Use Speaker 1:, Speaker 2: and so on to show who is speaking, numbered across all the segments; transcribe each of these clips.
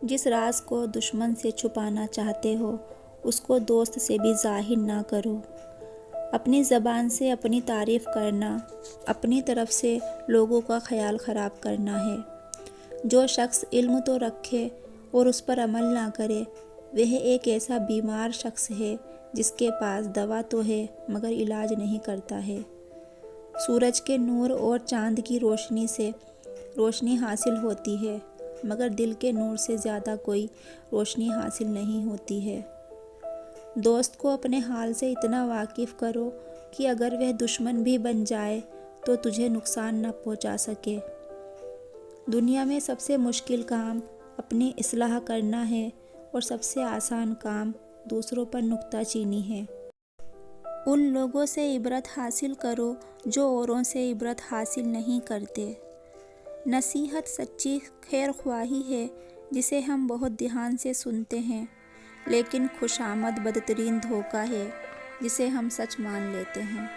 Speaker 1: جس راز کو دشمن سے چھپانا چاہتے ہو اس کو دوست سے بھی ظاہر نہ کرو۔ اپنی زبان سے اپنی تعریف کرنا اپنی طرف سے لوگوں کا خیال خراب کرنا ہے۔ جو شخص علم تو رکھے اور اس پر عمل نہ کرے وہ ایک ایسا بیمار شخص ہے جس کے پاس دوا تو ہے مگر علاج نہیں کرتا ہے۔ سورج کے نور اور چاند کی روشنی سے روشنی حاصل ہوتی ہے مگر دل کے نور سے زیادہ کوئی روشنی حاصل نہیں ہوتی ہے۔ دوست کو اپنے حال سے اتنا واقف کرو کہ اگر وہ دشمن بھی بن جائے تو تجھے نقصان نہ پہنچا سکے۔ دنیا میں سب سے مشکل کام اپنی اصلاح کرنا ہے اور سب سے آسان کام دوسروں پر نکتہ چینی ہے۔ ان لوگوں سے عبرت حاصل کرو جو اوروں سے عبرت حاصل نہیں کرتے۔ نصیحت سچی خیر خواہی ہے جسے ہم بہت دھیان سے سنتے ہیں، لیکن خوشامد بدترین دھوکہ ہے جسے ہم سچ مان لیتے ہیں۔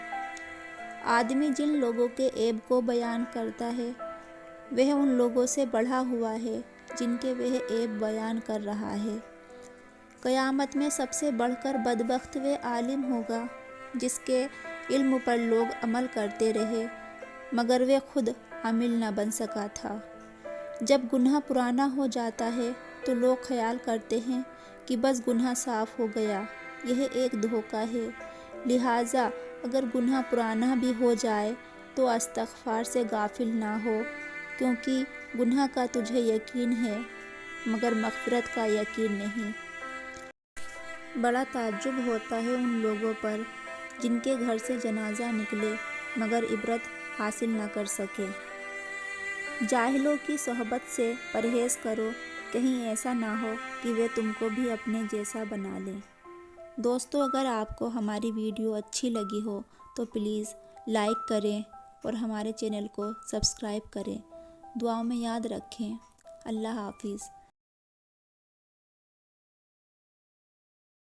Speaker 1: آدمی جن لوگوں کے عیب کو بیان کرتا ہے وہ ان لوگوں سے بڑھا ہوا ہے جن کے وہ عیب بیان کر رہا ہے۔ قیامت میں سب سے بڑھ کر بدبخت وہ عالم ہوگا جس کے علم پر لوگ عمل کرتے رہے مگر وہ خود عامل نہ بن سکا تھا۔ جب گناہ پرانا ہو جاتا ہے تو لوگ خیال کرتے ہیں کہ بس گناہ صاف ہو گیا، یہ ایک دھوکہ ہے۔ لہٰذا اگر گناہ پرانا بھی ہو جائے تو استغفار سے غافل نہ ہو، کیونکہ گناہ کا تجھے یقین ہے مگر مغفرت کا یقین نہیں۔ بڑا تعجب ہوتا ہے ان لوگوں پر جن کے گھر سے جنازہ نکلے مگر عبرت حاصل نہ کر سکے۔ جاہلوں کی صحبت سے پرہیز کرو، کہیں ایسا نہ ہو کہ وہ تم کو بھی اپنے جیسا بنا لیں۔ دوستو، اگر آپ کو ہماری ویڈیو اچھی لگی ہو تو پلیز لائک کریں اور ہمارے چینل کو سبسکرائب کریں۔ دعاؤں میں یاد رکھیں۔ اللہ حافظ۔